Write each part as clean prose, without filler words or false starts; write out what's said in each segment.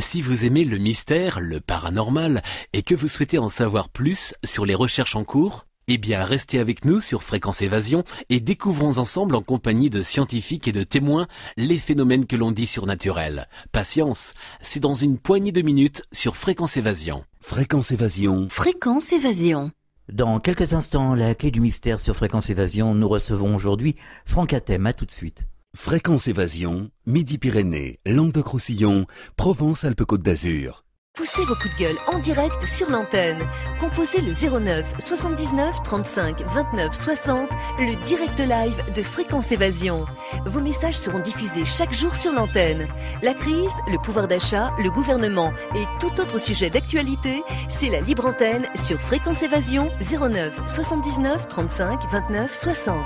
Si vous aimez le mystère, le paranormal, et que vous souhaitez en savoir plus sur les recherches en cours, eh bien restez avec nous sur Fréquence Évasion et découvrons ensemble en compagnie de scientifiques et de témoins les phénomènes que l'on dit surnaturels. Patience, c'est dans une poignée de minutes sur Fréquence Évasion. Fréquence Évasion. Fréquence Évasion. Dans quelques instants, la clé du mystère sur Fréquence Évasion, nous recevons aujourd'hui Franck Athème. À tout de suite. Fréquence Évasion, Midi-Pyrénées, Languedoc-Roussillon, Provence-Alpes-Côte d'Azur. Poussez vos coups de gueule en direct sur l'antenne. Composez le 09 79 35 29 60, le direct live de Fréquence Évasion. Vos messages seront diffusés chaque jour sur l'antenne. La crise, le pouvoir d'achat, le gouvernement et tout autre sujet d'actualité, c'est la libre antenne sur Fréquence Évasion 09 79 35 29 60.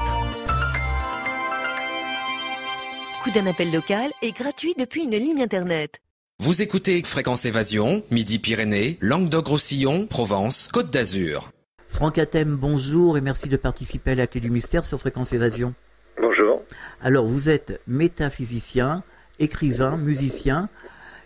Coût d'un appel local est gratuit depuis une ligne internet. Vous écoutez Fréquence Évasion, Midi-Pyrénées, Languedoc-Roussillon, Provence, Côte d'Azur. Franck Athème, bonjour et merci de participer à la clé du mystère sur Fréquence Évasion. Bonjour. Alors, vous êtes métaphysicien, écrivain, musicien,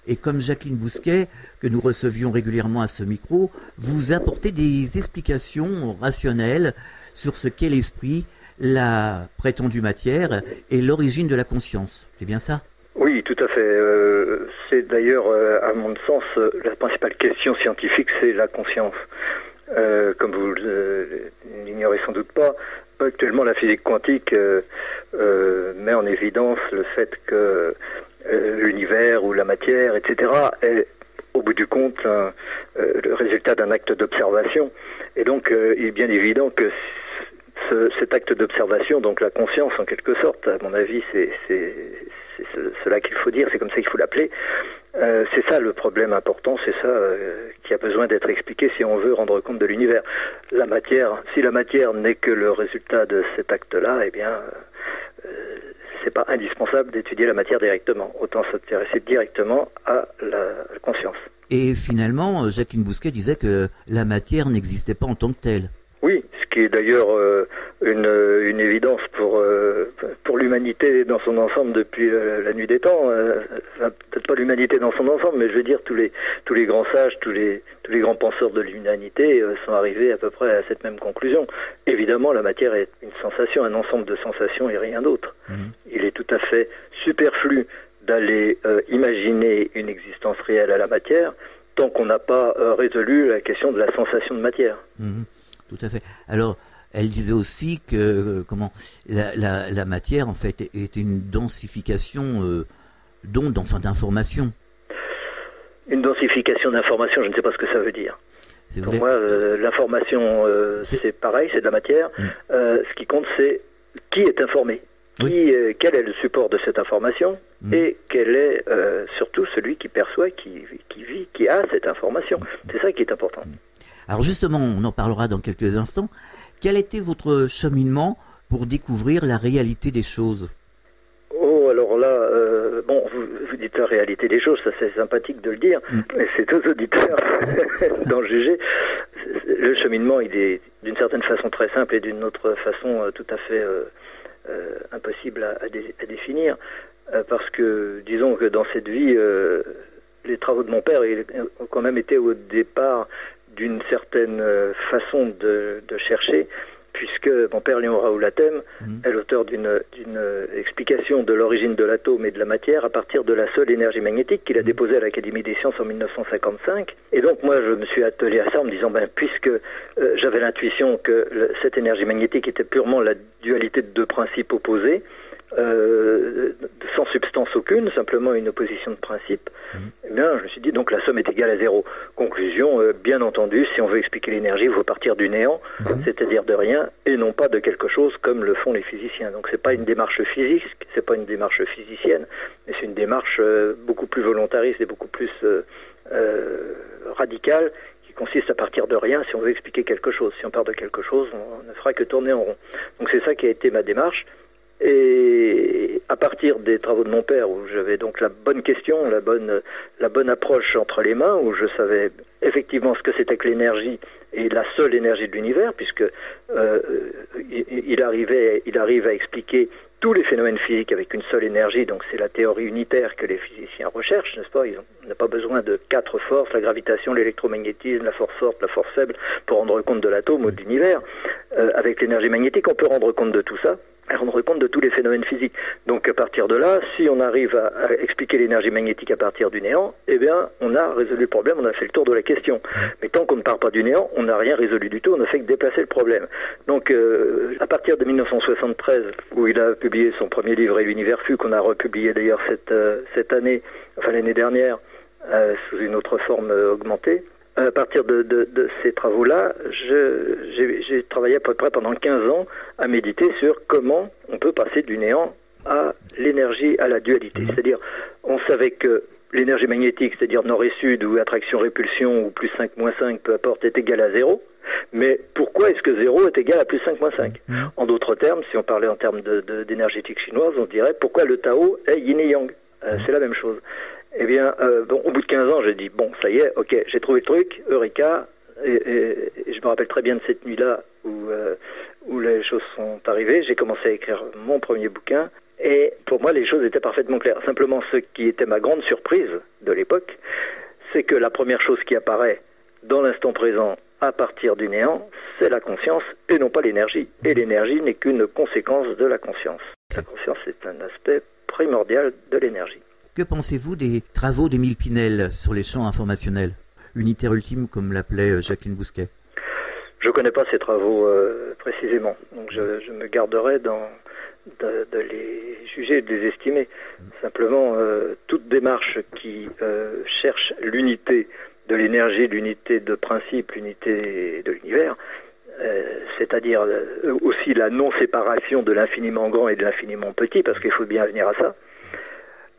et comme Jacqueline Bousquet, que nous recevions régulièrement à ce micro, vous apportez des explications rationnelles sur ce qu'est l'esprit, la prétendue matière et l'origine de la conscience. C'est bien ça ? Oui, tout à fait. C'est d'ailleurs, à mon sens, la principale question scientifique, c'est la conscience. Comme vous l'ignorez sans doute pas, actuellement la physique quantique met en évidence le fait que l'univers ou la matière, etc., est au bout du compte le résultat d'un acte d'observation. Et donc, il est bien évident que cet acte d'observation, donc la conscience en quelque sorte, à mon avis, c'est cela qu'il faut dire, c'est comme ça qu'il faut l'appeler. C'est ça le problème important, c'est ça qui a besoin d'être expliqué si on veut rendre compte de l'univers. La matière, si la matière n'est que le résultat de cet acte-là, eh bien, c'est pas indispensable d'étudier la matière directement. Autant s'intéresser directement à la conscience. Et finalement, Jacqueline Bousquet disait que la matière n'existait pas en tant que telle. Oui, ce qui est d'ailleurs une évidence pour l'humanité dans son ensemble depuis la nuit des temps. Peut-être pas l'humanité dans son ensemble, mais je veux dire tous les grands sages, tous les grands penseurs de l'humanité sont arrivés à peu près à cette même conclusion. Évidemment, la matière est une sensation, un ensemble de sensations et rien d'autre. Il est tout à fait superflu d'aller imaginer une existence réelle à la matière tant qu'on n'a pas résolu la question de la sensation de matière. Tout à fait. Alors, elle disait aussi que la matière, en fait, est une densification d'ondes, enfin d'informations. Une densification d'informations, je ne sais pas ce que ça veut dire. Pour moi, l'information, c'est pareil, c'est de la matière. Ce qui compte, c'est qui est informé. Quel est le support de cette information et quel est surtout celui qui perçoit, qui vit, qui a cette information. C'est ça qui est important. Alors justement, on en parlera dans quelques instants. Quel était votre cheminement pour découvrir la réalité des choses ? Oh, alors là, vous dites la réalité des choses, ça c'est sympathique de le dire, mais c'est aux auditeurs d'en juger. Le cheminement, il est d'une certaine façon très simple et d'une autre façon tout à fait impossible à définir, parce que, disons que dans cette vie, les travaux de mon père ont quand même été au départ d'une certaine façon de chercher, puisque mon père Léon Raoul Athème est l'auteur d'une explication de l'origine de l'atome et de la matière à partir de la seule énergie magnétique qu'il a déposée à l'Académie des sciences en 1955. Et donc moi je me suis attelé à ça en me disant puisque j'avais l'intuition que cette énergie magnétique était purement la dualité de deux principes opposés, sans substance aucune, simplement une opposition de principe, eh bien, je me suis dit, donc la somme est égale à zéro. Conclusion, bien entendu, si on veut expliquer l'énergie, il faut partir du néant, c'est-à-dire de rien, et non pas de quelque chose comme le font les physiciens. Donc c'est pas une démarche physique, c'est pas une démarche physicienne, mais c'est une démarche beaucoup plus volontariste et beaucoup plus radicale, qui consiste à partir de rien si on veut expliquer quelque chose. Si on part de quelque chose, on ne fera que tourner en rond. Donc c'est ça qui a été ma démarche. Et à partir des travaux de mon père, où j'avais donc la bonne question, la bonne approche entre les mains, où je savais effectivement ce que c'était que l'énergie et la seule énergie de l'univers, puisque il arrive à expliquer tous les phénomènes physiques avec une seule énergie, donc c'est la théorie unitaire que les physiciens recherchent, n'est-ce pas? On n'a pas besoin de 4 forces, la gravitation, l'électromagnétisme, la force forte, la force faible, pour rendre compte de l'atome ou de l'univers. Avec l'énergie magnétique, on peut rendre compte de tout ça, et rendre compte de tous les phénomènes physiques. Donc à partir de là, si on arrive à expliquer l'énergie magnétique à partir du néant, eh bien on a résolu le problème, on a fait le tour de la question. Mais tant qu'on ne part pas du néant, on n'a rien résolu du tout, on n'a fait que déplacer le problème. Donc à partir de 1973, où il a publié son premier livre Et l'univers fut, qu'on a republié d'ailleurs cette année, enfin l'année dernière, sous une autre forme augmentée, à partir de ces travaux-là, j'ai travaillé à peu près pendant 15 ans à méditer sur comment on peut passer du néant à l'énergie, à la dualité. C'est-à-dire, on savait que l'énergie magnétique, c'est-à-dire nord et sud, ou attraction-répulsion, ou plus 5, moins 5, peu importe, est égale à 0. Mais pourquoi est-ce que 0 est égal à plus 5, moins 5 ? En d'autres termes, si on parlait en termes d'énergétique chinoise, on dirait pourquoi le Tao est yin et yang. C'est la même chose. Eh bien, au bout de 15 ans, j'ai dit, bon, ça y est, ok, j'ai trouvé le truc, Eureka, et je me rappelle très bien de cette nuit-là où les choses sont arrivées. J'ai commencé à écrire mon premier bouquin, et pour moi, les choses étaient parfaitement claires. Simplement, ce qui était ma grande surprise de l'époque, c'est que la première chose qui apparaît dans l'instant présent, à partir du néant, c'est la conscience, et non pas l'énergie. Et l'énergie n'est qu'une conséquence de la conscience. La conscience est un aspect primordial de l'énergie. Que pensez-vous des travaux d'Émile Pinel sur les champs informationnels, unitaire ultime comme l'appelait Jacqueline Bousquet? Je ne connais pas ces travaux précisément, donc je me garderai de les juger et de les estimer. Simplement, toute démarche qui cherche l'unité de l'énergie, l'unité de principe, l'unité de l'univers, c'est-à-dire aussi la non-séparation de l'infiniment grand et de l'infiniment petit, parce qu'il faut bien venir à ça.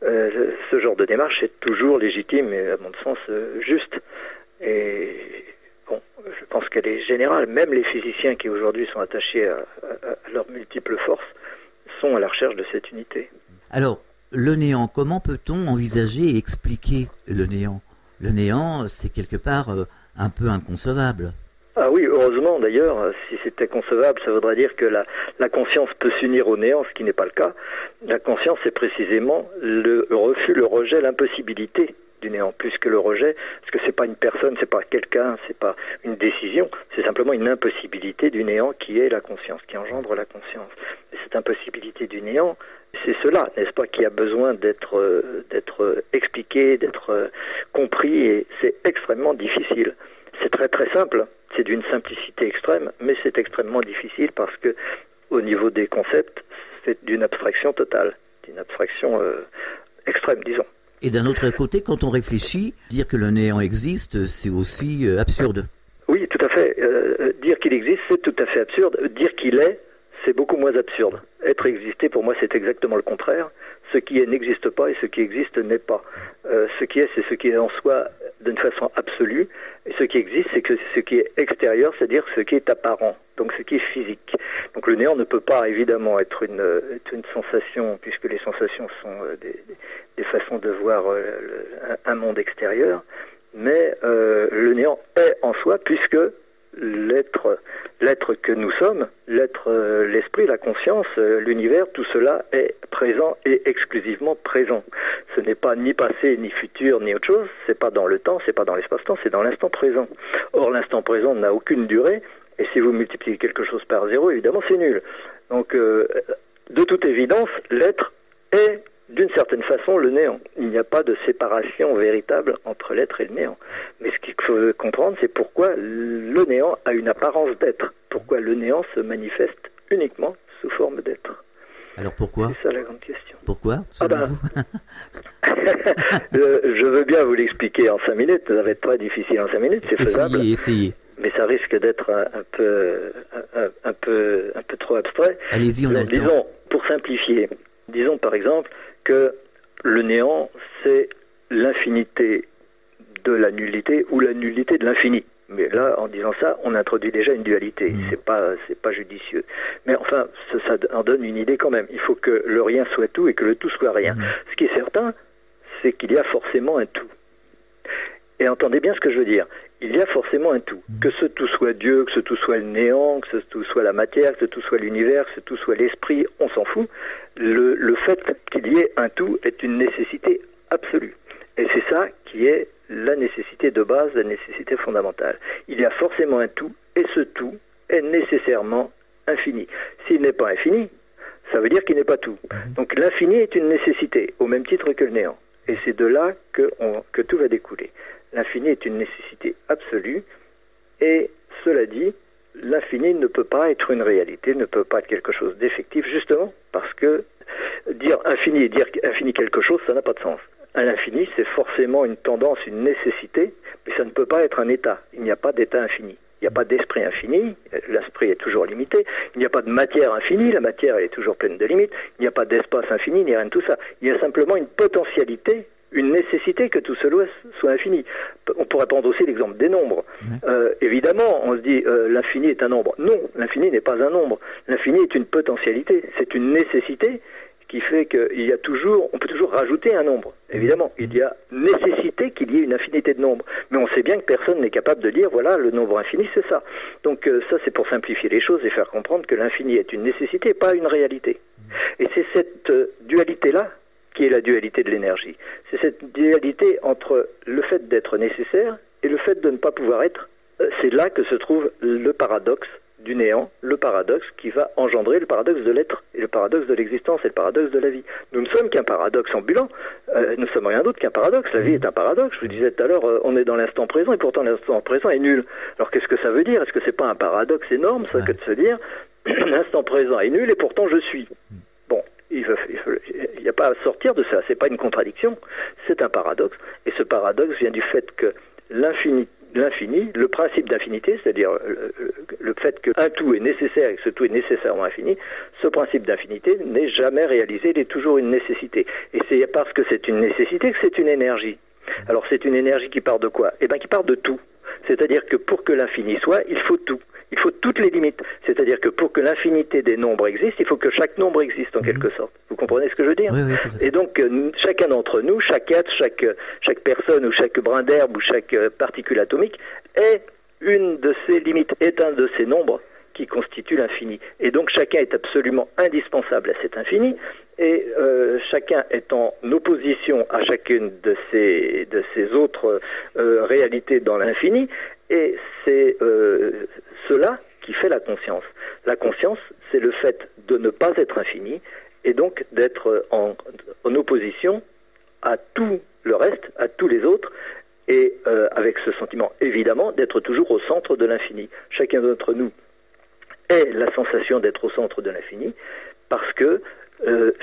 Ce genre de démarche est toujours légitime et à mon sens juste. Et bon, je pense qu'elle est générale. Même les physiciens qui aujourd'hui sont attachés à leurs multiples forces sont à la recherche de cette unité. Alors, le néant, comment peut-on envisager et expliquer le néant? Le néant, c'est quelque part un peu inconcevable. Ah oui, heureusement d'ailleurs, si c'était concevable, ça voudrait dire que la conscience peut s'unir au néant, ce qui n'est pas le cas. La conscience, c'est précisément le refus, le rejet, l'impossibilité du néant, plus que le rejet, parce que c'est pas une personne, c'est pas quelqu'un, c'est pas une décision, c'est simplement une impossibilité du néant qui est la conscience, qui engendre la conscience. Et cette impossibilité du néant, c'est cela, n'est-ce pas, qui a besoin d'être expliqué, d'être compris, et c'est extrêmement difficile. C'est très très simple, c'est d'une simplicité extrême, mais c'est extrêmement difficile parce que au niveau des concepts, c'est d'une abstraction totale, d'une abstraction extrême, disons. Et d'un autre côté, quand on réfléchit, dire que le néant existe, c'est aussi absurde. Oui, tout à fait. Dire qu'il existe, c'est tout à fait absurde. Dire qu'il est, c'est beaucoup moins absurde. Être existé, pour moi, c'est exactement le contraire. Ce qui est n'existe pas et ce qui existe n'est pas. Ce qui est, c'est ce qui est en soi d'une façon absolue. Et ce qui existe, c'est que ce qui est extérieur, c'est-à-dire ce qui est apparent, donc ce qui est physique. Donc le néant ne peut pas évidemment être une sensation, puisque les sensations sont des façons de voir un monde extérieur. Mais le néant est en soi, puisque l'être que nous sommes, l'esprit, la conscience, l'univers, tout cela est présent et exclusivement présent. Ce n'est pas ni passé, ni futur, ni autre chose, c'est pas dans le temps, c'est pas dans l'espace-temps, c'est dans l'instant présent. Or, l'instant présent n'a aucune durée, et si vous multipliez quelque chose par 0, évidemment, c'est nul. Donc, de toute évidence, l'être est d'une certaine façon le néant. Il n'y a pas de séparation véritable entre l'être et le néant. Mais ce qu'il faut comprendre, c'est pourquoi le néant a une apparence d'être. Pourquoi le néant se manifeste uniquement sous forme d'être. Alors pourquoi? C'est ça la grande question. Pourquoi? Je veux bien vous l'expliquer en 5 minutes. Ça va être très difficile en 5 minutes, c'est faisable. Essayez. Mais ça risque d'être un peu trop abstrait. Allez-y, on a le temps. Disons, pour simplifier, disons par exemple que le néant, c'est l'infinité de la nullité ou la nullité de l'infini. Mais là, en disant ça, on introduit déjà une dualité. C'est pas judicieux. Mais enfin, ça en donne une idée quand même. Il faut que le rien soit tout et que le tout soit rien. Ce qui est certain, c'est qu'il y a forcément un tout. Et entendez bien ce que je veux dire. Il y a forcément un tout. Que ce tout soit Dieu, que ce tout soit le néant, que ce tout soit la matière, que ce tout soit l'univers, que ce tout soit l'esprit, on s'en fout. Le fait qu'il y ait un tout est une nécessité absolue. Et c'est ça qui est la nécessité de base, la nécessité fondamentale. Il y a forcément un tout, et ce tout est nécessairement infini. S'il n'est pas infini, ça veut dire qu'il n'est pas tout. Donc l'infini est une nécessité, au même titre que le néant. Et c'est de là que tout va découler. L'infini est une nécessité absolue, et cela dit, l'infini ne peut pas être une réalité, ne peut pas être quelque chose d'effectif, justement parce que dire infini et dire infini quelque chose, ça n'a pas de sens. À l'infini, c'est forcément une tendance, une nécessité, mais ça ne peut pas être un état. Il n'y a pas d'état infini. Il n'y a pas d'esprit infini, l'esprit est toujours limité. Il n'y a pas de matière infinie, la matière est toujours pleine de limites. Il n'y a pas d'espace infini, ni rien de tout ça. Il y a simplement une potentialité, une nécessité que tout cela soit infini. On pourrait prendre aussi l'exemple des nombres. Évidemment, on se dit l'infini est un nombre. Non, l'infini n'est pas un nombre. L'infini est une potentialité, c'est une nécessité qui fait qu'il y a toujours, on peut toujours rajouter un nombre. Évidemment, il y a nécessité qu'il y ait une infinité de nombres. Mais on sait bien que personne n'est capable de dire, voilà, le nombre infini, c'est ça. Donc ça, c'est pour simplifier les choses et faire comprendre que l'infini est une nécessité, pas une réalité. Et c'est cette dualité-là qui est la dualité de l'énergie. C'est cette dualité entre le fait d'être nécessaire et le fait de ne pas pouvoir être. C'est là que se trouve le paradoxe du néant, le paradoxe qui va engendrer le paradoxe de l'être, et le paradoxe de l'existence, et le paradoxe de la vie. Nous ne sommes qu'un paradoxe ambulant, nous ne sommes rien d'autre qu'un paradoxe, la vie est un paradoxe. Je vous disais tout à l'heure, on est dans l'instant présent, et pourtant l'instant présent est nul. Alors qu'est-ce que ça veut dire? Est-ce que c'est pas un paradoxe énorme, ça, que de se dire, l'instant présent est nul, et pourtant je suis? Bon, il n'y a pas à sortir de ça, c'est pas une contradiction, c'est un paradoxe, et ce paradoxe vient du fait que l'infini, le principe d'infinité, c'est-à-dire le fait qu'un tout est nécessaire et que ce tout est nécessairement infini, ce principe d'infinité n'est jamais réalisé, il est toujours une nécessité. Et c'est parce que c'est une nécessité que c'est une énergie. Alors c'est une énergie qui part de quoi? Eh bien qui part de tout. C'est-à-dire que pour que l'infini soit, il faut tout. Il faut toutes les limites. C'est-à-dire que pour que l'infinité des nombres existe, il faut que chaque nombre existe en quelque sorte. Vous comprenez ce que je veux dire? Oui, et donc, chacun d'entre nous, chaque être, chaque personne ou chaque brin d'herbe ou chaque particule atomique est une de ces limites, est un de ces nombres qui constituent l'infini. Et donc, chacun est absolument indispensable à cet infini. Et chacun est en opposition à chacune de ces autres réalités dans l'infini. Et c'est cela qui fait la conscience. La conscience, c'est le fait de ne pas être infini et donc d'être en opposition à tout le reste, à tous les autres, et avec ce sentiment, évidemment, d'être toujours au centre de l'infini. Chacun d'entre nous ait la sensation d'être au centre de l'infini parce que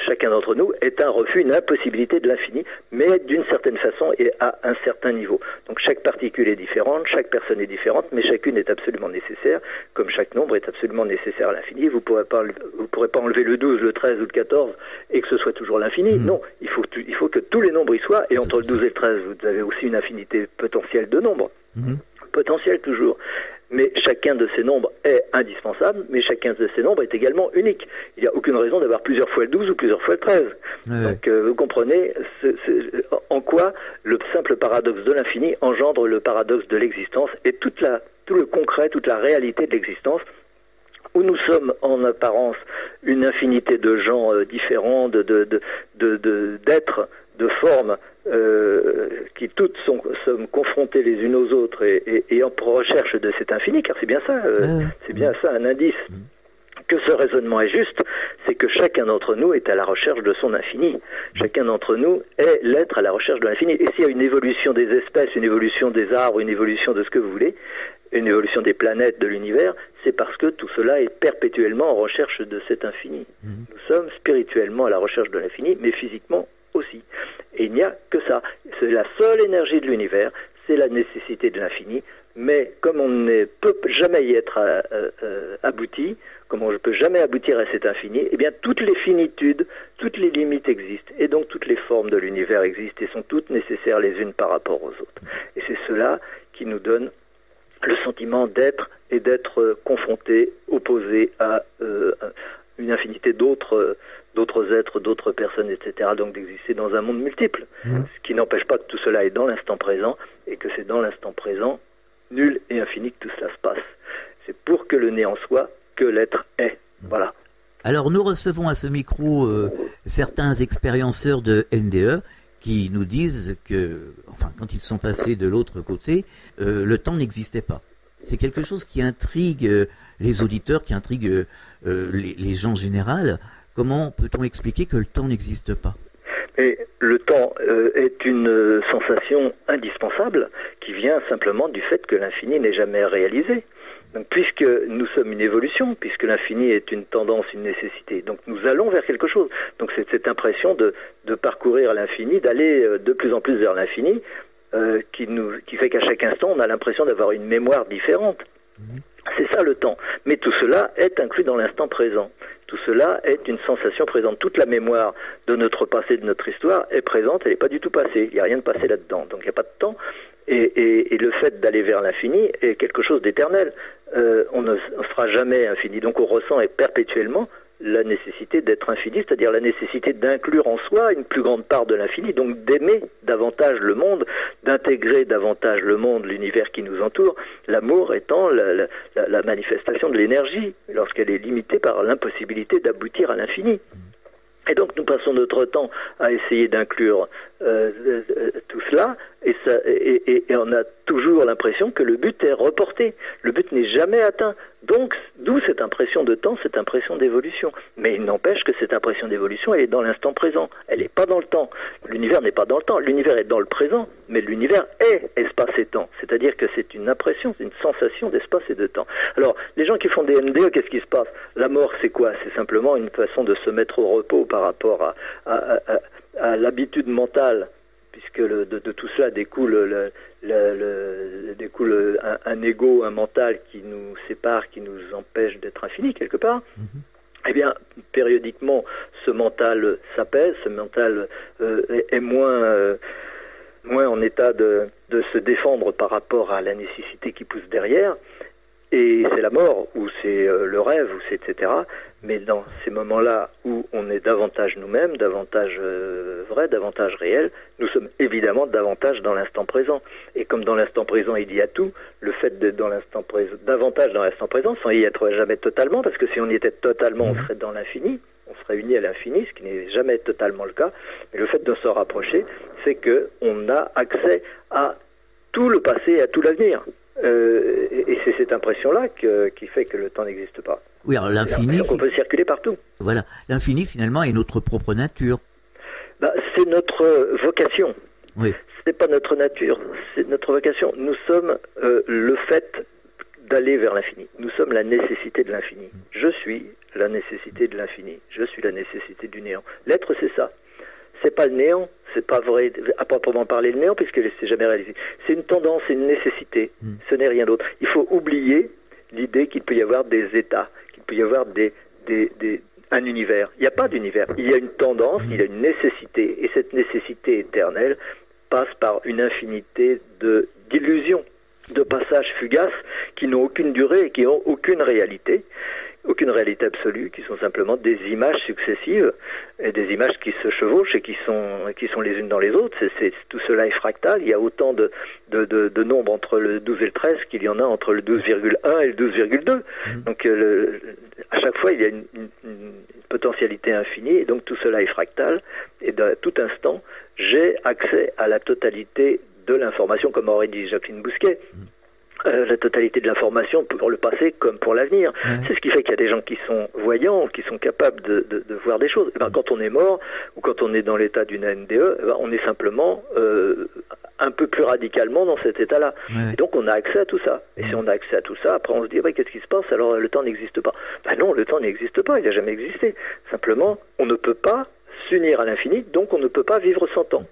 chacun d'entre nous est un refus, une impossibilité de l'infini, mais d'une certaine façon et à un certain niveau. Donc chaque particule est différente, chaque personne est différente, mais chacune est absolument nécessaire, comme chaque nombre est absolument nécessaire à l'infini. Vous pourrez pas enlever le 12, le 13 ou le 14 et que ce soit toujours l'infini. Non, il faut que tous les nombres y soient, et entre le 12 et le 13, vous avez aussi une infinité potentielle de nombres. Potentiel toujours. Mais chacun de ces nombres est indispensable, mais chacun de ces nombres est également unique. Il n'y a aucune raison d'avoir plusieurs fois le 12 ou plusieurs fois le 13. Donc vous comprenez en quoi le simple paradoxe de l'infini engendre le paradoxe de l'existence et tout le concret, toute la réalité de l'existence, où nous sommes en apparence une infinité de gens différents, d'êtres, de formes, qui toutes sommes confrontées les unes aux autres et en recherche de cet infini, car c'est bien ça, c'est bien ça un indice que ce raisonnement est juste, c'est que chacun d'entre nous est à la recherche de son infini. Chacun d'entre nous est l'être à la recherche de l'infini. Et s'il y a une évolution des espèces, une évolution des arbres, une évolution de ce que vous voulez, une évolution des planètes, de l'univers, c'est parce que tout cela est perpétuellement en recherche de cet infini. Nous sommes spirituellement à la recherche de l'infini, mais physiquement aussi. Et il n'y a que ça. C'est la seule énergie de l'univers, c'est la nécessité de l'infini, mais comme on ne peut jamais y être abouti, comme on ne peut jamais aboutir à cet infini, eh bien toutes les finitudes, toutes les limites existent, et donc toutes les formes de l'univers existent et sont toutes nécessaires les unes par rapport aux autres. Et c'est cela qui nous donne le sentiment d'être et d'être confronté, opposé à une infinité d'autres êtres, d'autres personnes, etc. Donc d'exister dans un monde multiple. Ce qui n'empêche pas que tout cela est dans l'instant présent et que c'est dans l'instant présent, nul et infini, que tout cela se passe. C'est pour que le néant soit que l'être est. Voilà. Alors nous recevons à ce micro certains expérienceurs de NDE qui nous disent que, enfin, quand ils sont passés de l'autre côté, le temps n'existait pas. C'est quelque chose qui intrigue les auditeurs, qui intrigue les gens en général. Comment peut-on expliquer que le temps n'existe pas ? Et le temps est une sensation indispensable qui vient simplement du fait que l'infini n'est jamais réalisé. Donc, puisque nous sommes une évolution, puisque l'infini est une tendance, une nécessité, donc nous allons vers quelque chose. Donc c'est cette impression de parcourir l'infini, d'aller de plus en plus vers l'infini, qui fait qu'à chaque instant on a l'impression d'avoir une mémoire différente. C'est ça le temps. Mais tout cela est inclus dans l'instant présent. Tout cela est une sensation présente. Toute la mémoire de notre passé, de notre histoire est présente, elle n'est pas du tout passée. Il n'y a rien de passé là-dedans. Donc il n'y a pas de temps. Et le fait d'aller vers l'infini est quelque chose d'éternel. On ne sera jamais infini. Donc on ressent perpétuellement la nécessité d'être infini, c'est-à-dire la nécessité d'inclure en soi une plus grande part de l'infini, donc d'aimer davantage le monde, d'intégrer davantage le monde, l'univers qui nous entoure, l'amour étant la manifestation de l'énergie, lorsqu'elle est limitée par l'impossibilité d'aboutir à l'infini. Et donc nous passons notre temps à essayer d'inclure tout cela, et on a toujours l'impression que le but est reporté. Le but n'est jamais atteint. Donc, d'où cette impression de temps, cette impression d'évolution. Mais il n'empêche que cette impression d'évolution, elle est dans l'instant présent. Elle n'est pas dans le temps. L'univers n'est pas dans le temps. L'univers est dans le présent, mais l'univers est espace et temps. C'est-à-dire que c'est une impression, c'est une sensation d'espace et de temps. Alors, les gens qui font des NDE, qu'est-ce qui se passe ? La mort, c'est quoi ? C'est simplement une façon de se mettre au repos par rapport à l'habitude mentale, puisque de tout cela découle un ego, un mental qui nous sépare, qui nous empêche d'être infini quelque part. Eh bien, périodiquement, ce mental s'apaise, ce mental est moins en état de se défendre par rapport à la nécessité qui pousse derrière. Et c'est la mort, ou c'est le rêve, ou c'est etc. Mais dans ces moments-là où on est davantage nous-mêmes, davantage vrai, davantage réel, nous sommes évidemment davantage dans l'instant présent. Et comme dans l'instant présent il y a tout, le fait d'être dans l'instant présent, davantage dans l'instant présent, sans y être jamais totalement, parce que si on y était totalement, on serait dans l'infini, on serait uni à l'infini, ce qui n'est jamais totalement le cas. Mais le fait de s'en rapprocher, c'est que on a accès à tout le passé et à tout l'avenir. Et c'est cette impression-là qui fait que le temps n'existe pas. Oui, alors l'infini. On peut circuler partout. Voilà, l'infini finalement est notre propre nature. C'est notre vocation. Oui. C'est pas notre nature, c'est notre vocation. Nous sommes le fait d'aller vers l'infini. Nous sommes la nécessité de l'infini. Je suis la nécessité de l'infini. Je suis la nécessité du néant. L'être, c'est ça. C'est pas le néant, c'est pas vrai à proprement parler le néant puisque c'est jamais réalisé. C'est une tendance, c'est une nécessité. Ce n'est rien d'autre. Il faut oublier l'idée qu'il peut y avoir des états, qu'il peut y avoir un univers. Il n'y a pas d'univers. Il y a une tendance, il y a une nécessité, et cette nécessité éternelle passe par une infinité d'illusions, de passages fugaces qui n'ont aucune durée et qui n'ont aucune réalité absolue, qui sont simplement des images successives et des images qui se chevauchent et qui sont les unes dans les autres. Tout cela est fractal. Il y a autant de nombres entre le 12 et le 13 qu'il y en a entre le 12,1 et le 12,2. Donc à chaque fois il y a une potentialité infinie, et donc tout cela est fractal, et à tout instant j'ai accès à la totalité de l'information, comme aurait dit Jacqueline Bousquet. La totalité de l'information pour le passé comme pour l'avenir. C'est ce qui fait qu'il y a des gens qui sont voyants, qui sont capables de voir des choses. Quand on est mort, ou quand on est dans l'état d'une NDE, on est simplement un peu plus radicalement dans cet état-là. Et donc on a accès à tout ça. Et si on a accès à tout ça, après on se dit qu'est-ce qui se passe, alors le temps n'existe pas. Non, le temps n'existe pas, il n'a jamais existé. Simplement, on ne peut pas s'unir à l'infini, donc on ne peut pas vivre sans temps.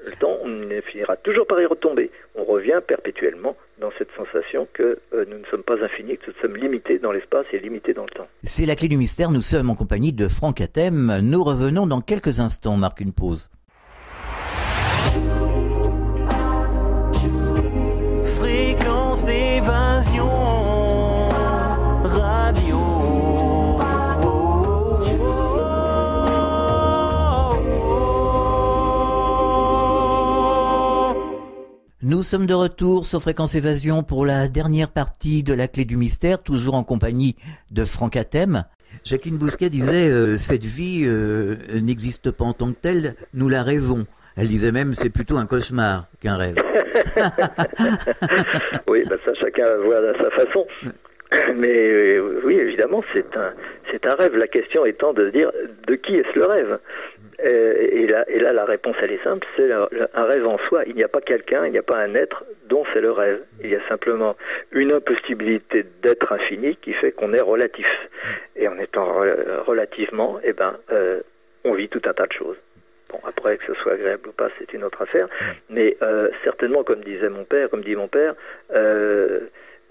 Le temps, on finira toujours par y retomber. On revient perpétuellement dans cette sensation que nous ne sommes pas infinis, que nous sommes limités dans l'espace et limités dans le temps. C'est la clé du mystère, nous sommes en compagnie de Franck Hatem. Nous revenons dans quelques instants, on marque une pause. Fréquence Évasion Radio. Nous sommes de retour sur Fréquence Évasion pour la dernière partie de la Clé du Mystère, toujours en compagnie de Franck Hatem. Jacqueline Bousquet disait cette vie n'existe pas en tant que telle, nous la rêvons. Elle disait même c'est plutôt un cauchemar qu'un rêve. Oui, ça chacun voit à sa façon. Mais oui, évidemment, c'est un rêve. La question étant de se dire de qui est-ce le rêve. Et là, la réponse elle est simple, c'est un rêve en soi. Il n'y a pas quelqu'un, il n'y a pas un être dont c'est le rêve. Il y a simplement une impossibilité d'être infini qui fait qu'on est relatif. Et en étant relativement, on vit tout un tas de choses. Bon, après, que ce soit agréable ou pas, c'est une autre affaire. Mais certainement, comme dit mon père,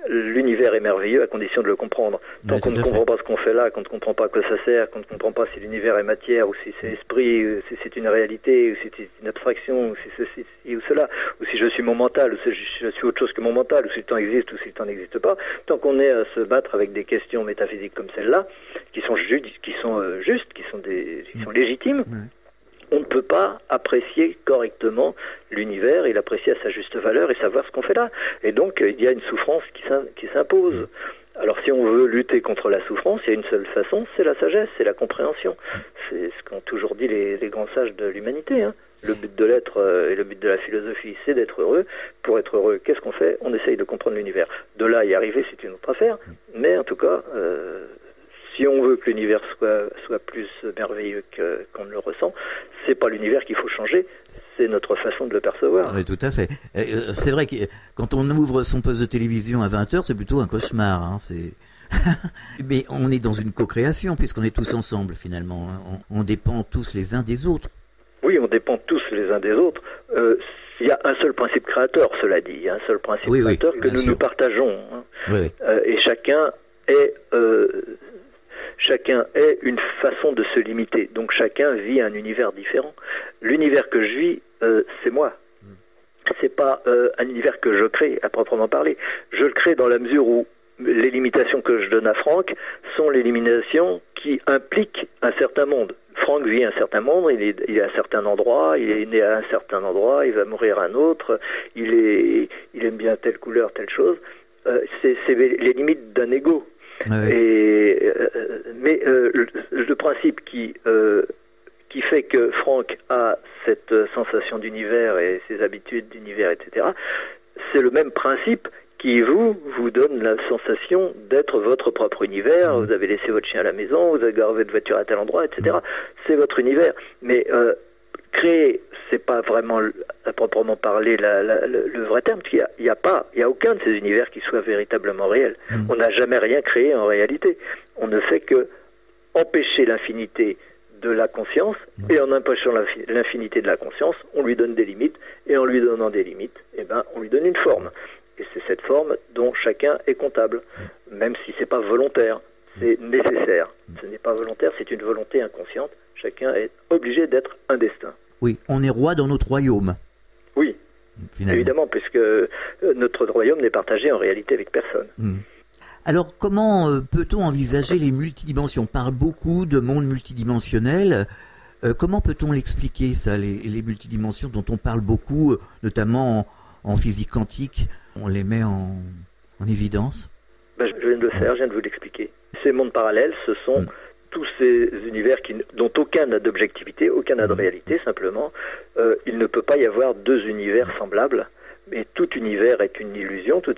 l'univers est merveilleux à condition de le comprendre. Tant qu'on ne comprend pas ce qu'on fait là, qu'on ne comprend pas à quoi ça sert, qu'on ne comprend pas si l'univers est matière, ou si c'est esprit, ou si c'est une réalité, ou si c'est une abstraction, ou si c'est ceci ou cela, ou si je suis mon mental, ou si je suis autre chose que mon mental, ou si le temps existe, ou si le temps n'existe pas, tant qu'on est à se battre avec des questions métaphysiques comme celle-là, qui sont justes, qui sont légitimes, on ne peut pas apprécier correctement l'univers et l'apprécier à sa juste valeur et savoir ce qu'on fait là. Et donc, il y a une souffrance qui s'impose. Alors, si on veut lutter contre la souffrance, il y a une seule façon, c'est la sagesse, c'est la compréhension. C'est ce qu'ont toujours dit les grands sages de l'humanité. Hein. Le but de l'être et le but de la philosophie, c'est d'être heureux. Pour être heureux, qu'est-ce qu'on fait? On essaye de comprendre l'univers. De là, y arriver, c'est une autre affaire. Mais en tout cas... si on veut que l'univers soit plus merveilleux qu'on ne le ressent, c'est pas l'univers qu'il faut changer, c'est notre façon de le percevoir. Oui, tout à fait. C'est vrai que quand on ouvre son poste de télévision à 20h, c'est plutôt un cauchemar. Hein, mais on est dans une co-création, puisqu'on est tous ensemble, finalement. Hein. On dépend tous les uns des autres. Oui, on dépend tous les uns des autres. Il y a un seul principe créateur, cela dit. Il y a un seul principe créateur que nous partageons. Hein. Oui. Et chacun est une façon de se limiter. Donc chacun vit un univers différent. L'univers que je vis, c'est moi. C'est pas un univers que je crée à proprement parler. Je le crée dans la mesure où les limitations que je donne à Franck sont les limitations qui impliquent un certain monde. Franck vit un certain monde, il est à un certain endroit, il est né à un certain endroit, il va mourir à un autre, il aime bien telle couleur, telle chose. C'est les limites d'un ego. Ouais. Mais le principe qui fait que Franck a cette sensation d'univers et ses habitudes d'univers, etc., c'est le même principe qui vous donne la sensation d'être votre propre univers. Vous avez laissé votre chien à la maison, vous avez garé votre voiture à tel endroit, etc. C'est votre univers. Mais créer, c'est pas vraiment à proprement parler le vrai terme, parce qu'il y a aucun de ces univers qui soit véritablement réel. On n'a jamais rien créé en réalité. On ne fait que empêcher l'infinité de la conscience, et en empêchant l'infinité de la conscience, on lui donne des limites, et en lui donnant des limites, on lui donne une forme. Et c'est cette forme dont chacun est comptable, même si c'est pas volontaire, c'est nécessaire. Ce n'est pas volontaire, c'est une volonté inconsciente. Chacun est obligé d'être un destin. Oui, on est roi dans notre royaume. Oui, finalement. Évidemment, puisque notre royaume n'est partagé en réalité avec personne. Alors, comment peut-on envisager les multidimensions? On parle beaucoup de monde multidimensionnel. Comment peut-on l'expliquer, ça, les multidimensions dont on parle beaucoup, notamment en physique quantique? On les met en évidence. Je viens de le faire, je viens de vous l'expliquer. Ces mondes parallèles, ce sont tous ces univers dont aucun n'a d'objectivité, aucun n'a de réalité, simplement. Il ne peut pas y avoir deux univers semblables, mais tout univers est une illusion, tout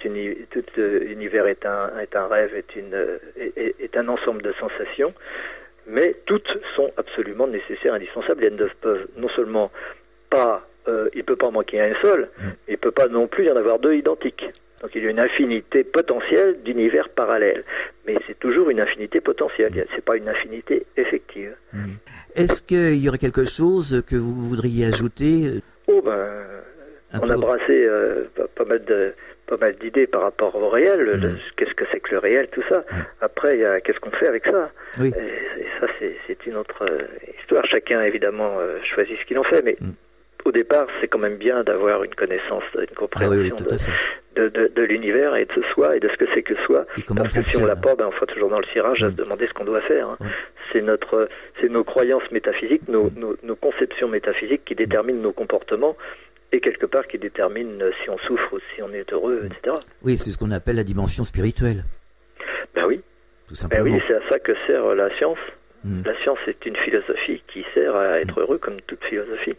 univers est un rêve, est un ensemble de sensations, mais toutes sont absolument nécessaires, indispensables, et elles ne peuvent non seulement pas... il ne peut pas en manquer un seul, il ne peut pas non plus y en avoir deux identiques. Donc il y a une infinité potentielle d'univers parallèles. Mais c'est toujours une infinité potentielle, ce n'est pas une infinité effective. Est-ce qu'il y aurait quelque chose que vous voudriez ajouter? On a brassé pas mal d'idées par rapport au réel, qu'est-ce que c'est que le réel, tout ça. Après, qu'est-ce qu'on fait avec ça? Et ça, c'est une autre histoire. Chacun, évidemment, choisit ce qu'il en fait, mais... Au départ, c'est quand même bien d'avoir une connaissance, une compréhension de l'univers et de soi et de ce que c'est que soi. Parce que si on l'a pas, on sera toujours dans le cirage à se demander ce qu'on doit faire. Hein. C'est nos croyances métaphysiques, nos conceptions métaphysiques qui déterminent nos comportements et quelque part qui déterminent si on souffre ou si on est heureux, etc. Oui, c'est ce qu'on appelle la dimension spirituelle. Ben oui. Tout simplement. Ben oui, c'est à ça que sert la science. La science est une philosophie qui sert à être heureux comme toute philosophie.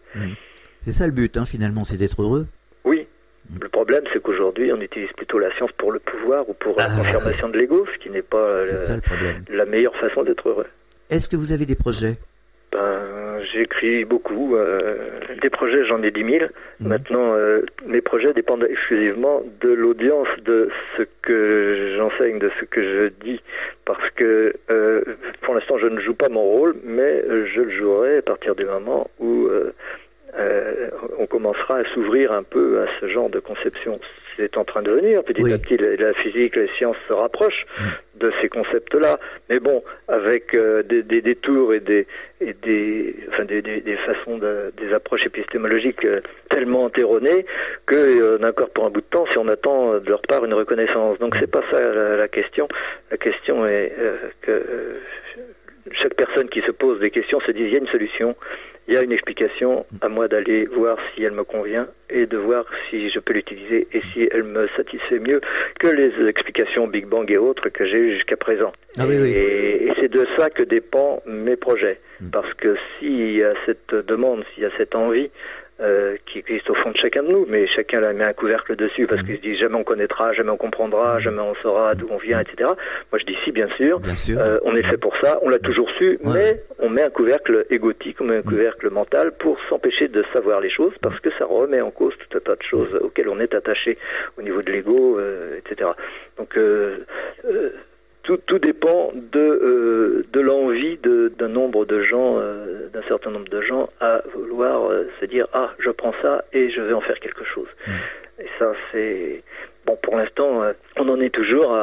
C'est ça le but, finalement, c'est d'être heureux. Oui. Le problème, c'est qu'aujourd'hui, on utilise plutôt la science pour le pouvoir ou pour la confirmation de l'ego, ce qui n'est pas la meilleure façon d'être heureux. Est-ce que vous avez des projets ? J'écris beaucoup. Des projets, j'en ai 10 000. Maintenant, mes projets dépendent exclusivement de l'audience, de ce que j'enseigne, de ce que je dis. Parce que, pour l'instant, je ne joue pas mon rôle, mais je le jouerai à partir du moment où on commencera à s'ouvrir un peu à ce genre de conception. C'est en train de venir, petit à petit, la physique, les sciences se rapprochent de ces concepts-là. Mais bon, avec des détours et des façons, des approches épistémologiques tellement erronées que encore pour un bout de temps, si on attend de leur part une reconnaissance. Donc c'est pas ça la question. La question est que chaque personne qui se pose des questions se dit il y a une solution, il y a une explication, à moi d'aller voir si elle me convient et de voir si je peux l'utiliser et si elle me satisfait mieux que les explications Big Bang et autres que j'ai eues jusqu'à présent. Et c'est de ça que dépendent mes projets. Parce que s'il y a cette demande, s'il y a cette envie qui existe au fond de chacun de nous, mais chacun la met un couvercle dessus parce qu'il se dit jamais on connaîtra, jamais on comprendra, jamais on saura d'où on vient, etc. Moi je dis si, bien sûr. On est fait pour ça, on l'a toujours su, mais on met un couvercle égotique, on met un couvercle mental pour s'empêcher de savoir les choses parce que ça remet en cause tout un tas de choses auxquelles on est attaché au niveau de l'ego, etc. Donc tout dépend de l'envie d'un nombre de gens, d'un certain nombre de gens à vouloir se dire je prends ça et je vais en faire quelque chose. Et ça c'est bon pour l'instant on en est toujours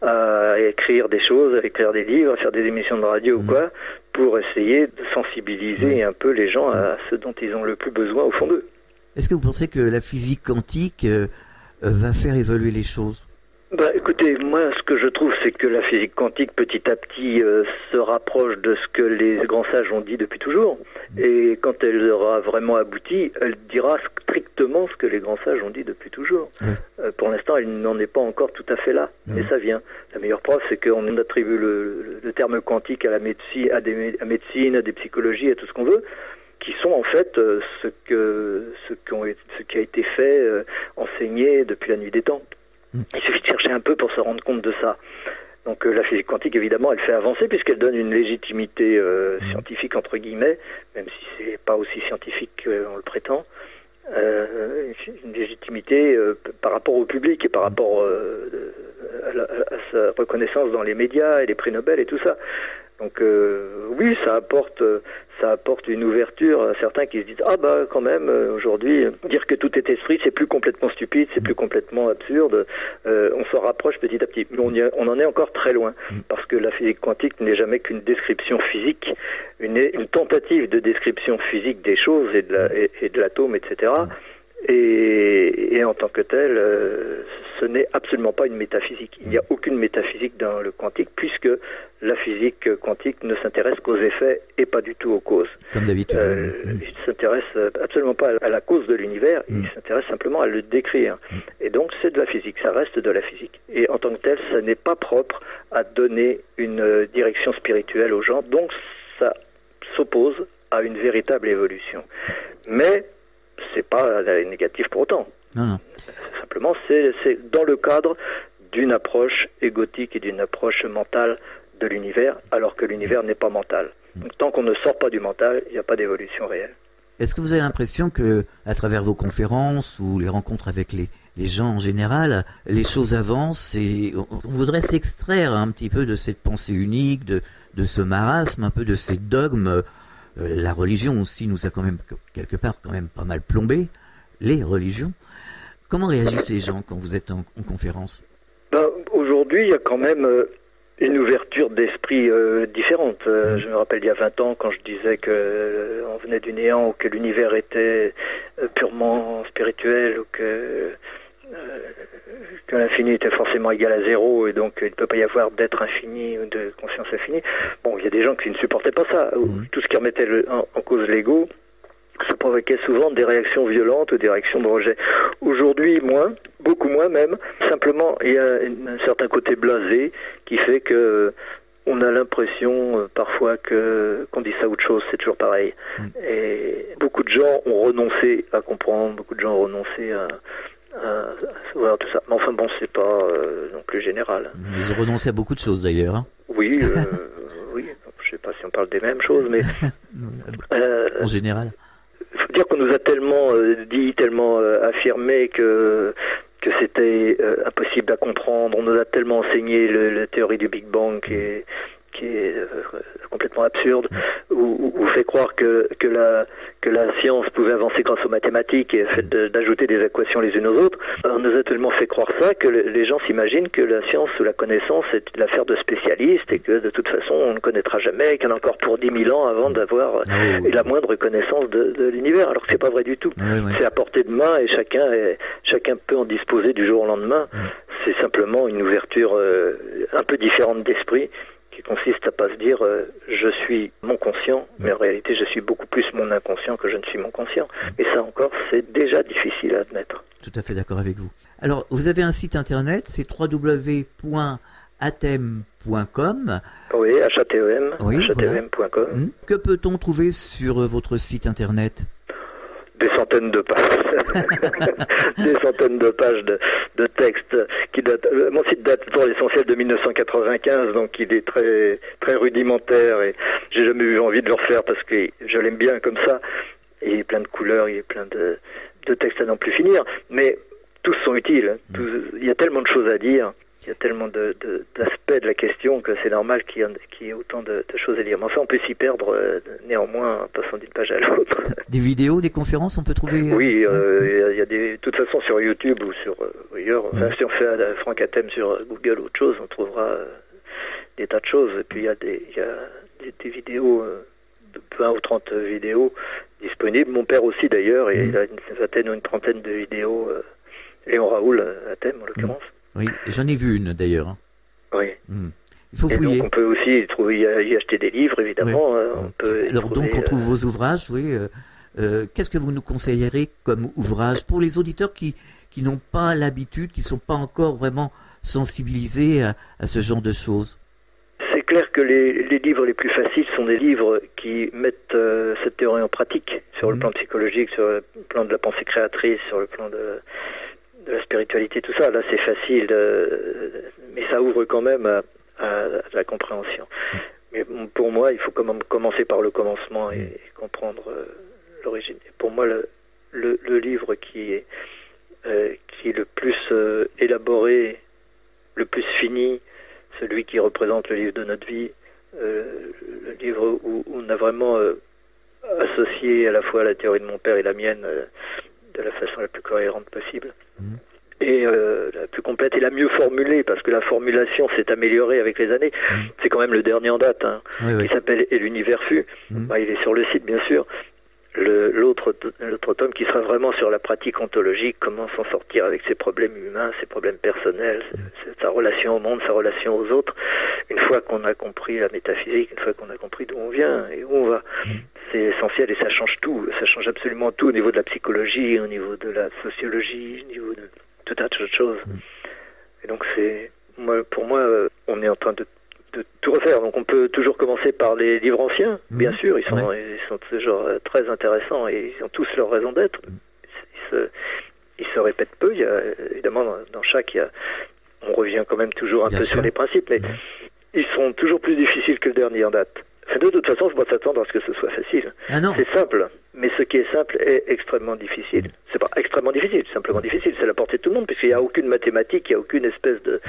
à écrire des choses, à écrire des livres, à faire des émissions de radio ou quoi pour essayer de sensibiliser un peu les gens à ce dont ils ont le plus besoin au fond d'eux. Est-ce que vous pensez que la physique quantique va faire évoluer les choses ? Écoutez, moi ce que je trouve c'est que la physique quantique petit à petit se rapproche de ce que les grands sages ont dit depuis toujours et quand elle aura vraiment abouti, elle dira strictement ce que les grands sages ont dit depuis toujours. Pour l'instant elle n'en est pas encore tout à fait là, mais ça vient. La meilleure preuve c'est qu'on attribue le terme quantique à la médecine, à des psychologies, à tout ce qu'on veut, qui sont en fait ce qui a été fait, enseigné depuis la nuit des temps. Il suffit de chercher un peu pour se rendre compte de ça. Donc la physique quantique, évidemment, elle fait avancer puisqu'elle donne une légitimité scientifique, entre guillemets, même si c'est pas aussi scientifique qu'on le prétend, une légitimité par rapport au public et par rapport à sa reconnaissance dans les médias et les prix Nobel et tout ça. Donc oui, ça apporte une ouverture à certains qui se disent quand même aujourd'hui dire que tout est esprit c'est plus complètement stupide, c'est plus complètement absurde. On s'en rapproche petit à petit, mais on en est encore très loin parce que la physique quantique n'est jamais qu'une description physique, une tentative de description physique des choses et de l'atome, etc. Et en tant que tel, ce n'est absolument pas une métaphysique. Il n'y a aucune métaphysique dans le quantique puisque la physique quantique ne s'intéresse qu'aux effets et pas du tout aux causes. Comme d'habitude. Il ne s'intéresse absolument pas à la cause de l'univers, il s'intéresse simplement à le décrire. Et donc c'est de la physique, ça reste de la physique. Et en tant que tel, ça n'est pas propre à donner une direction spirituelle aux gens, donc ça s'oppose à une véritable évolution. Mais c'est pas négatif pour autant. Non. Simplement, c'est dans le cadre d'une approche égotique et d'une approche mentale de l'univers, alors que l'univers n'est pas mental. Donc, tant qu'on ne sort pas du mental, il n'y a pas d'évolution réelle. Est-ce que vous avez l'impression que, à travers vos conférences ou les rencontres avec les gens en général, les choses avancent et on voudrait s'extraire un petit peu de cette pensée unique, de ce marasme, un peu de ces dogmes. La religion aussi nous a quand même, quelque part, pas mal plombé, les religions. Comment réagissent les gens quand vous êtes en conférence ? Aujourd'hui, il y a quand même une ouverture d'esprit différente. Je me rappelle il y a 20 ans, quand je disais qu'on venait du néant, ou que l'univers était purement spirituel, ou que l'infini était forcément égal à 0 et donc il ne peut pas y avoir d'être infini ou de conscience infinie. Bon, il y a des gens qui ne supportaient pas ça. Tout ce qui remettait en cause l'ego, ça provoquait souvent des réactions violentes ou des réactions de rejet. Aujourd'hui, moins, beaucoup moins même. Simplement, il y a un certain côté blasé qui fait que on a l'impression parfois qu'on dit ça autre chose, c'est toujours pareil. Et beaucoup de gens ont renoncé à comprendre, beaucoup de gens ont renoncé à savoir tout ça. Mais enfin bon, c'est pas non plus général. Ils ont renoncé à beaucoup de choses d'ailleurs. Hein. Oui, oui. Je sais pas si on parle des mêmes choses, mais en général. Il faut dire qu'on nous a tellement dit, tellement affirmé que c'était impossible à comprendre. On nous a tellement enseigné la théorie du Big Bang qui est complètement absurde, ou fait croire que la science pouvait avancer grâce aux mathématiques et fait d'ajouter des équations les unes aux autres. On nous a tellement fait croire ça que les gens s'imaginent que la science ou la connaissance est l'affaire de spécialistes et que de toute façon on ne connaîtra jamais, qu'il y en a encore pour 10 000 ans avant d'avoir la moindre connaissance de l'univers, alors que c'est pas vrai du tout. C'est à portée de main et chacun peut en disposer du jour au lendemain. C'est simplement une ouverture un peu différente d'esprit qui consiste à pas se dire je suis mon conscient, mais en réalité je suis beaucoup plus mon inconscient que je ne suis mon conscient. Et ça encore, c'est déjà difficile à admettre. Tout à fait d'accord avec vous. Alors, vous avez un site internet, c'est www.atem.com. Oui, HATEM, oui, HATEM.com. Voilà. Que peut-on trouver sur votre site internet ? Des centaines de pages, des centaines de pages de textes qui datent. Mon site date pour l'essentiel de 1995, donc il est très très rudimentaire et j'ai jamais eu envie de le refaire parce que je l'aime bien comme ça. Il y a plein de couleurs, il y a plein de textes à n'en plus finir, mais tous sont utiles. Il y a tellement de choses à dire. Il y a tellement d'aspects de la question que c'est normal qu'il y ait autant de choses à dire. Mais enfin, on peut s'y perdre néanmoins en passant d'une page à l'autre. Des vidéos, des conférences, on peut trouver Oui, il y a de toute façon sur YouTube ou sur ailleurs. Enfin, si on fait Franck Atem sur Google ou autre chose, on trouvera des tas de choses. Et puis il y a des vidéos, 20 ou 30 vidéos disponibles. Mon père aussi d'ailleurs, et il a une vingtaine ou une trentaine de vidéos. Léon Raoul Atem en l'occurrence. Oui, j'en ai vu une d'ailleurs. Oui. Il faut fouiller. Donc on peut aussi y acheter des livres, évidemment. Oui. On peut alors donc on trouve vos ouvrages, oui. Qu'est-ce que vous nous conseillerez comme ouvrage pour les auditeurs qui n'ont pas l'habitude, qui ne sont pas encore vraiment sensibilisés à ce genre de choses? C'est clair que les livres les plus faciles sont des livres qui mettent cette théorie en pratique, sur le plan psychologique, sur le plan de la pensée créatrice, sur le plan de la spiritualité, tout ça. Là, c'est facile, mais ça ouvre quand même à la compréhension. Mais pour moi, il faut commencer par le commencement et comprendre l'origine. Pour moi, le livre qui est le plus élaboré, le plus fini, celui qui représente le livre de notre vie, le livre où on a vraiment associé à la fois la théorie de mon père et la mienne de la façon la plus cohérente possible. Et la plus complète et la mieux formulée, parce que la formulation s'est améliorée avec les années. C'est quand même le dernier en date, qui s'appelle « Et l'univers fut ». Il est sur le site, bien sûr. L'autre tome qui sera vraiment sur la pratique ontologique, comment s'en sortir avec ses problèmes humains, ses problèmes personnels, sa relation au monde, sa relation aux autres. Une fois qu'on a compris la métaphysique, une fois qu'on a compris d'où on vient et où on va, c'est essentiel et ça change tout. Ça change absolument tout au niveau de la psychologie, au niveau de la sociologie, au niveau de tout un tas de choses. Et donc pour moi, on est en train de tout refaire. Donc on peut toujours commencer par les livres anciens, bien sûr, ils sont toujours très intéressants et ils ont tous leur raison d'être. Ils se répètent peu, il y a, évidemment dans chaque, on revient quand même toujours un peu sur les principes, mais ils sont toujours plus difficiles que le dernier en date. De toute façon, il ne faut pas s'attendre à ce que ce soit facile. C'est simple, mais ce qui est simple est extrêmement difficile. C'est pas extrêmement difficile, c'est simplement difficile. C'est à la portée de tout le monde, puisqu'il n'y a aucune mathématique, il n'y a aucune espèce de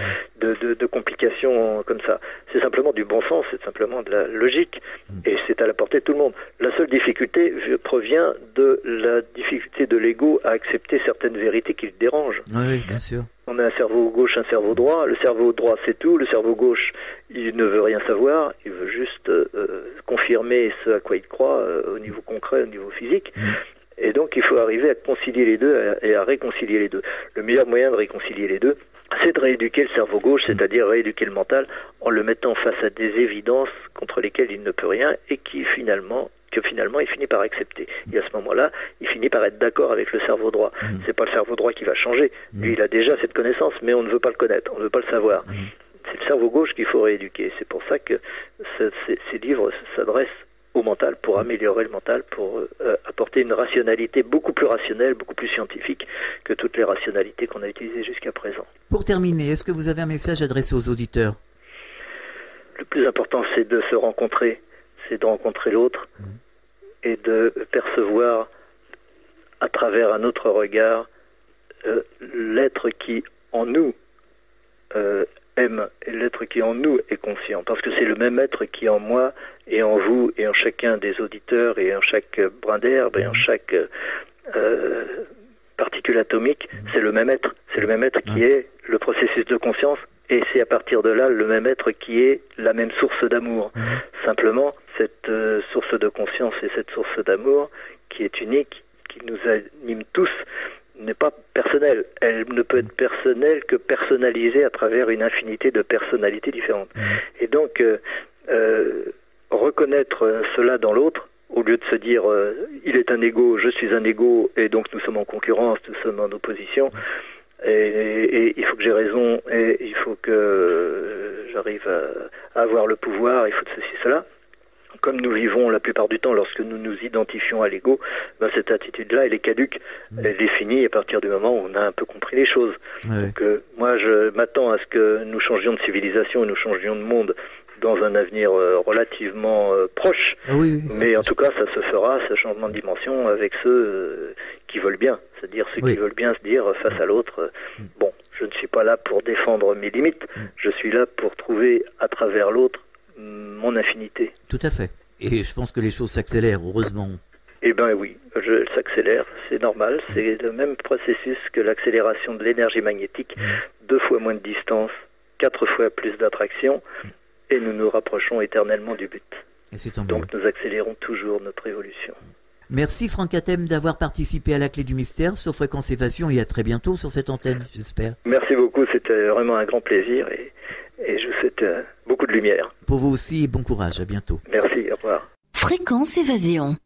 complication comme ça. C'est simplement du bon sens, c'est simplement de la logique, et c'est à la portée de tout le monde. La seule difficulté provient de la difficulté de l'ego à accepter certaines vérités qui le dérangent. Oui, bien sûr. On a un cerveau gauche, un cerveau droit. Le cerveau droit, c'est tout. Le cerveau gauche, il ne veut rien savoir. Il veut juste confirmer ce à quoi il croit au niveau concret, au niveau physique. Et donc, il faut arriver à concilier les deux et à réconcilier les deux. Le meilleur moyen de réconcilier les deux, c'est de rééduquer le cerveau gauche, c'est-à-dire rééduquer le mental en le mettant face à des évidences contre lesquelles il ne peut rien et que finalement il finit par accepter. Et à ce moment-là, il finit par être d'accord avec le cerveau droit. C'est pas le cerveau droit qui va changer. Lui, il a déjà cette connaissance, mais on ne veut pas le connaître, on ne veut pas le savoir. C'est le cerveau gauche qu'il faut rééduquer. C'est pour ça que ces livres s'adressent au mental, pour améliorer le mental, pour apporter une rationalité beaucoup plus rationnelle, beaucoup plus scientifique que toutes les rationalités qu'on a utilisées jusqu'à présent. Pour terminer, est-ce que vous avez un message adressé aux auditeurs? Le plus important, c'est de se rencontrer, c'est de rencontrer l'autre et de percevoir à travers un autre regard l'être qui en nous aime et l'être qui en nous est conscient, parce que c'est le même être qui en moi et en vous et en chacun des auditeurs et en chaque brin d'herbe et en chaque particule atomique, c'est le même être qui est le processus de conscience, et c'est à partir de là le même être qui est la même source d'amour. Simplement, cette source de conscience et cette source d'amour qui est unique, qui nous anime tous, n'est pas personnelle. Elle ne peut être personnelle que personnalisée à travers une infinité de personnalités différentes. Et donc, reconnaître cela dans l'autre, au lieu de se dire il est un ego, je suis un ego, et donc nous sommes en concurrence, nous sommes en opposition, et il faut que j'ai raison, et il faut que j'arrive à avoir le pouvoir, il faut de ceci, cela. Comme nous vivons la plupart du temps lorsque nous nous identifions à l'ego, cette attitude-là, elle est caduque, elle est finie à partir du moment où on a un peu compris les choses. Donc moi, je m'attends à ce que nous changions de civilisation et nous changions de monde dans un avenir relativement proche. Mais en tout cas, ça se fera, ce changement de dimension, avec ceux qui veulent bien, c'est-à-dire ceux qui veulent bien se dire face à l'autre, bon, je ne suis pas là pour défendre mes limites, je suis là pour trouver à travers l'autre mon infinité. Tout à fait. Et je pense que les choses s'accélèrent, heureusement. Eh bien oui, elles s'accélèrent, c'est normal. C'est le même processus que l'accélération de l'énergie magnétique. 2 fois moins de distance, 4 fois plus d'attraction, et nous nous rapprochons éternellement du but. Et c'est donc nous accélérons toujours notre évolution. Merci Franck Hatem d'avoir participé à la Clé du Mystère sur Fréquence Évasion, et à très bientôt sur cette antenne, j'espère. Merci beaucoup, c'était vraiment un grand plaisir, et je vous souhaite beaucoup de lumière. Pour vous aussi, et bon courage, à bientôt. Merci, au revoir. Fréquence Évasion.